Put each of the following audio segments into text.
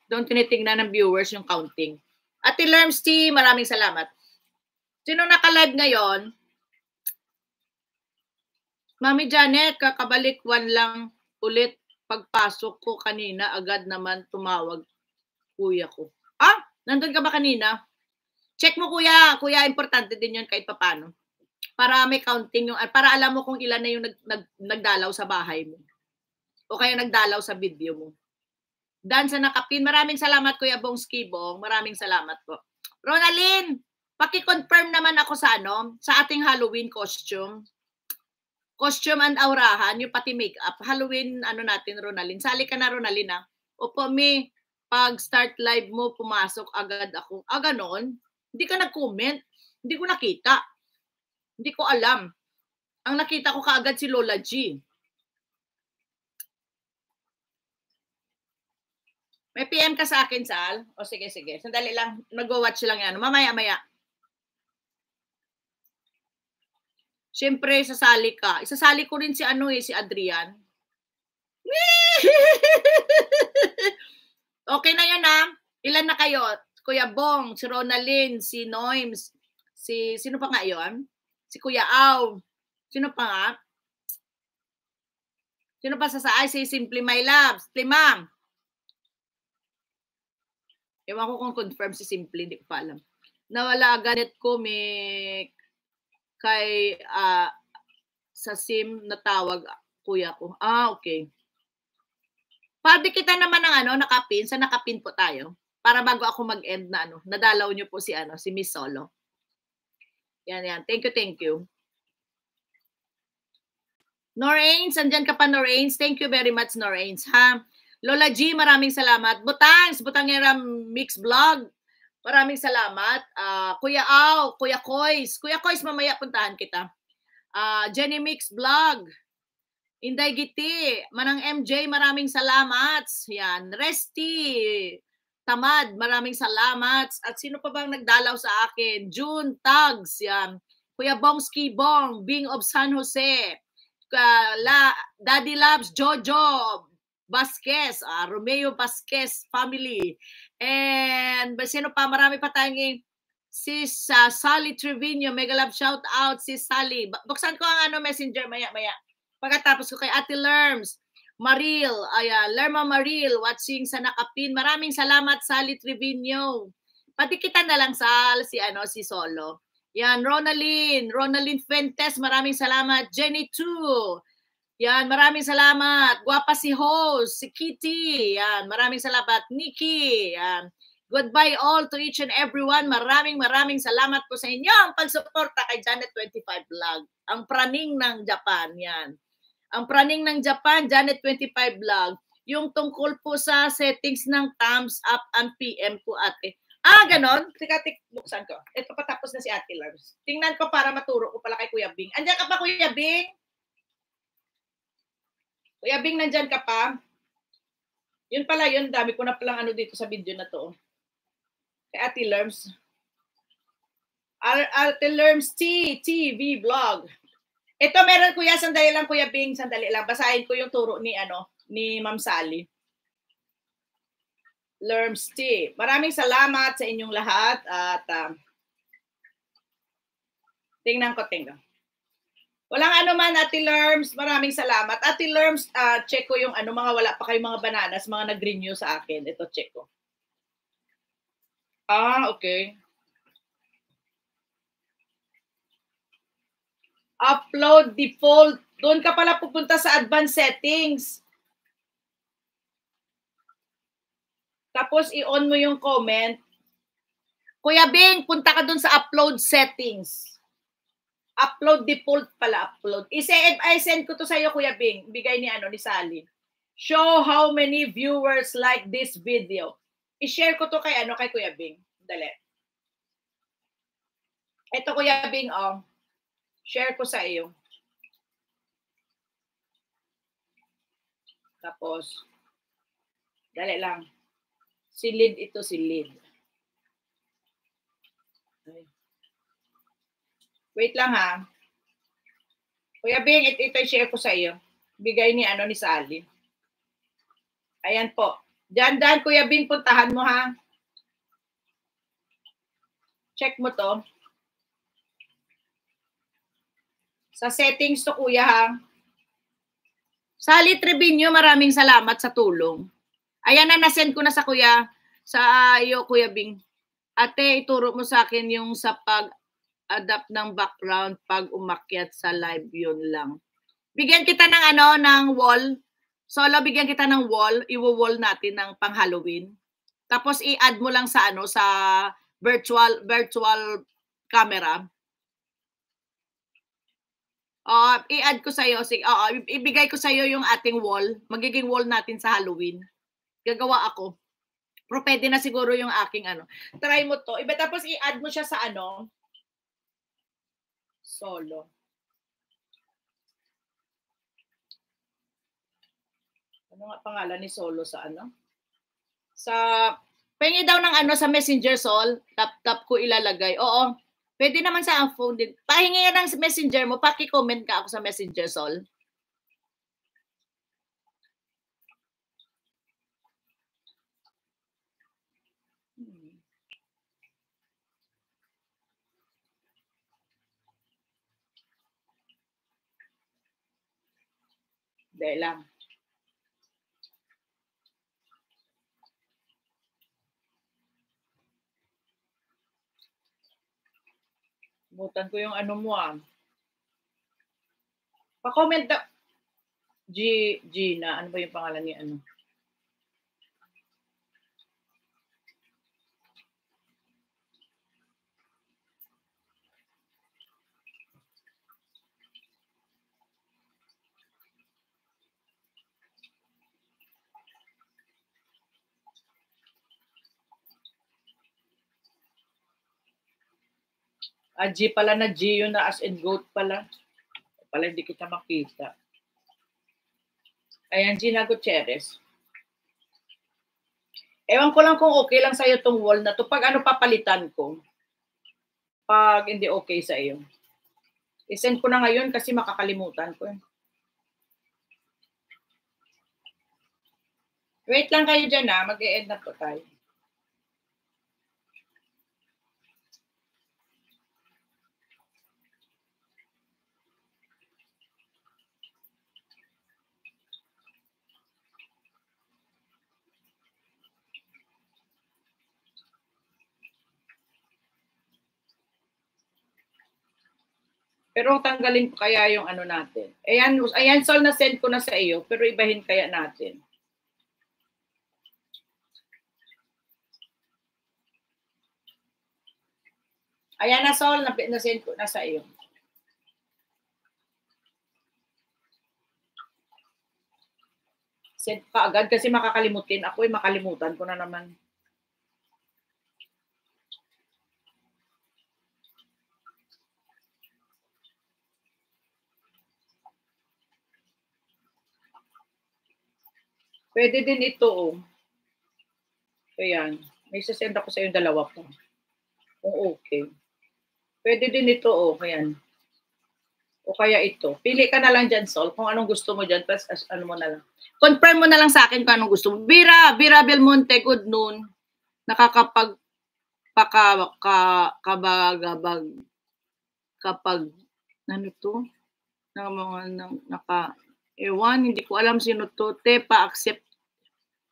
Doon tinitingnan ng viewers yung counting. Ate Lerms T, maraming salamat. Sino naka-live ngayon? Mami Janet, kakabalik 1 lang ulit. Pagpasok ko kanina, agad naman tumawag kuya ko. Ah, nandun ka ba kanina? Check mo kuya. Kuya, importante din yun kahit papano. Para may counting yung, para alam mo kung ilan na yung nagdalaw sa bahay mo. O kaya nagdalaw sa video mo. Dan sa nakapin. Maraming salamat Kuya Bong Skibong. Maraming salamat po. Ronalyn, paki-confirm naman ako sa sa ating Halloween costume. Costume and aurahan, yung pati makeup. Halloween natin Ronalyn. Sali ka na Ronalyn ha. Opo mi, pag start live mo, pumasok agad ako. Ah, ganon? Hindi ka nag-comment. Hindi ko nakita. Hindi ko alam. Ang nakita ko kaagad si Lola G. May PM ka sa akin, Sal? O sige, sige. Sandali lang. Nag-watch lang yan. Mamaya-maya. Siyempre, sasali ka. Isasali ko rin si si Adrian. Okay na yan ha. Ilan na kayo? Kuya Bong, si Ronalyn, si Noims, sino pa nga yun? Si Kuya Aw. Sino pa nga? Sino pa sasaay? Si Simply My Loves. Limang. Ewan ko kung confirm si Simply, hindi ko pa alam. Nawala agad ko may kay sa SIM natawag kuya ko. Ah, okay. Pwede kita naman ng nakapin. Sa nakapin po tayo. Para bago ako mag-end na nadalaw niyo po si si Miss Solo. Yan, yan. Thank you, thank you. Norains, andyan ka pa Norains. Thank you very much Norains, ha. Lola G, maraming salamat. Butangs, Butangera Mix Vlog. Maraming salamat. Kuya Aw, Kuya Kois. Kuya Kois, mamaya puntahan kita. Jenny Mix Vlog. Inday Giti. Manang MJ, maraming salamat. Yan. Resty. Tamad, maraming salamat. At sino pa bang nagdalaw sa akin? June Tags. Yan. Kuya Bong Skibong. Bing of San Jose. Daddy Loves Jojo. Vasquez. Romeo Vasquez family. And sino pa? Marami pa tayong sis Sally Trevino. Mega love shout out si Sally. Buksan ko ang messenger maya-maya. Pagkatapos ko kay Ate Lerms. Maril. Lerma Maril watching sa nakapin. Maraming salamat Sally Trevino. Pati kita na lang si Solo. Yan, Ronalyn Fuentes. Maraming salamat. Jenny 2. Yan, maraming salamat. Guwapa si host, si Kitty. Yan, maraming salamat. Nikki. Yan. Goodbye all to each and everyone. Maraming salamat po sa inyo ang pagsuporta kay Janet 25 Vlog. Ang praning ng Japan. Yan. Ang praning ng Japan, Janet 25 Vlog. Yung tungkol po sa settings ng thumbs up and PM po ate. Ganon. Buksan ko. Ito patapos na si Ate Lars. Tingnan ko para maturo ko pala kay Kuya Bing. Andiyan ka pa Kuya Bing? Kuya Bing, nandyan ka pa? Yun pala yun. Dami ko na palang dito sa video na to. Kay Ate Lerms. Ate Lerms TV Vlog. Ito meron kuya. Sandali lang Kuya Bing. Sandali lang. Basahin ko yung turo ni Ma'am Sally. Lerms T. Maraming salamat sa inyong lahat. At tingnan ko. Walang man, Ate Lerms. Maraming salamat. Ate Lerms, check ko yung mga wala pa kayong mga bananas, mga nag-renew sa akin. Ito, check ko. Okay. Upload default. Doon ka pala pupunta sa advanced settings. Tapos, i-on mo yung comment. Kuya Bing, punta ka doon sa upload settings. Upload default pala, upload. I-send ko to sa iyo Kuya Bing. Bigay ni ni Sally. Show how many viewers like this video. I-share ko to kay kay Kuya Bing. Dali. Ito Kuya Bing, share ko sa iyo. Tapos dali lang. Silid ito, silid. Okay. Wait lang ha. Kuya Bing, ito i-share ko sa iyo. Bigay ni ni Sally. Ayan po. Dan, Kuya Bing, puntahan mo ha. Check mo to. Sa settings to, Kuya ha. Sally Trevino, maraming salamat sa tulong. Ayan na, nasend ko na sa Kuya, sa iyo, Kuya Bing. Ate, ituro mo sa akin yung sa pag-adapt ng background pag umakyat sa live, yun lang. Bigyan kita ng ng wall. Solo, bigyan kita ng wall. Iwo-wall natin ng pang-Halloween. Tapos i-add mo lang sa sa virtual camera. I-add ko sa iyo. Ibigay ko sa iyo yung ating wall. Magiging wall natin sa Halloween. Gagawa ako. Pero pwede na siguro yung aking Try mo to. Tapos i-add mo siya sa Solo. Ano nga pangalan ni Solo sa Sa pengi daw ng sa Messenger, Sol. Tap ko ilalagay. Oo. Pwede naman sa phone din. Pahingi nga ng Messenger mo. Paki-comment ka ako sa Messenger, Sol. Dahil lang. Butan ko yung mo Pa-comment na. Gina. Ano ba yung pangalan ni G pala na G yun na as in goat pala. Pala hindi kita makita. Ayan, Gina Gutierrez. Ewan ko lang kung okay lang sa'yo tong wall na to. Pag papalitan ko. Pag hindi okay sa iyo. I-send ko na ngayon kasi makakalimutan ko. Wait lang kayo dyan mag-e-end na po tayo. Pero tanggalin ko kaya yung natin. Ayan, Sol, na-send ko na sa iyo. Pero ibahin kaya natin. Ayan na, Sol, na-send ko na sa iyo. Send ka agad kasi makakalimutin. Ako makalimutan ko na naman. Pwede din ito, Ayan. May sasend ako sa yung dalawa po. Kung okay. Pwede din ito, Ayan. O kaya ito. Pili ka na lang dyan, Sol, kung anong gusto mo dyan. Tapos mo na lang. Confirm mo na lang sa akin kung anong gusto mo. Vira Belmonte, good noon. Nakakapag kapag ewan, hindi ko alam sino to. Pa-accept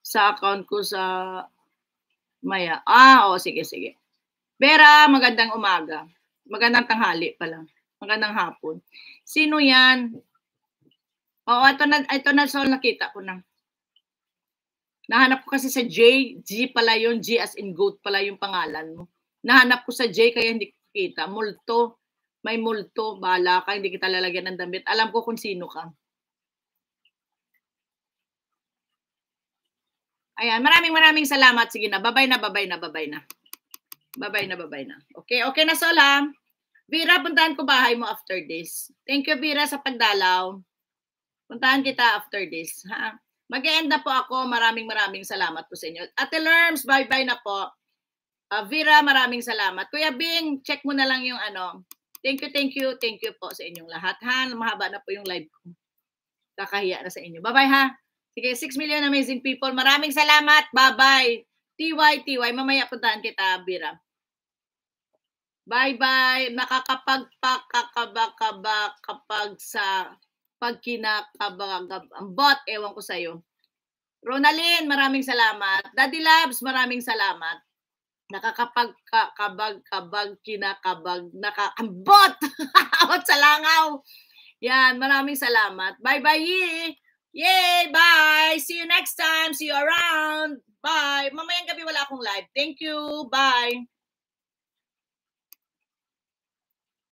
sa account ko sa Maya. Sige. Vera, magandang umaga. Magandang tanghali pala. Magandang hapon. Sino yan? Ito na, Sol, nakita ko na. Nahanap ko kasi sa J. G pala yun. G as in goat pala yung pangalan mo. Nahanap ko sa J kaya hindi ko kita. Multo. May multo. Bahala ka. Hindi kita lalagyan ng damit. Alam ko kung sino ka. Ayan. Maraming salamat. Sige na. Babay na. Okay na, Sol, ha? Vera, puntahan ko bahay mo after this. Thank you, Vera, sa pagdalaw. Puntahan kita after this, ha? Mag-e-end na po ako. Maraming salamat po sa inyo. Ate Lerms, bye-bye na po. Vera, maraming salamat. Kuya Bing, check mo na lang yung Thank you po sa inyong lahat, ha? Mahaba na po yung live ko. Kakahiya na sa inyo. Bye-bye, ha? Sige, 6 million amazing people. Maraming salamat. Bye-bye. TY, mamaya puntahan kita, Bira. Bye-bye. Nakakapagpakakabakaba kapag sa pagkinakabagab. Ang bot, ewan ko sa'yo. Ronalyn, maraming salamat. Daddy Labs, maraming salamat. Nakakapagkakabag, kinakabag, nakakambot! Out sa langaw! Yan, maraming salamat. Bye-bye! Yay! Bye! See you next time! See you around! Bye! Mamayang gabi wala akong live. Thank you! Bye!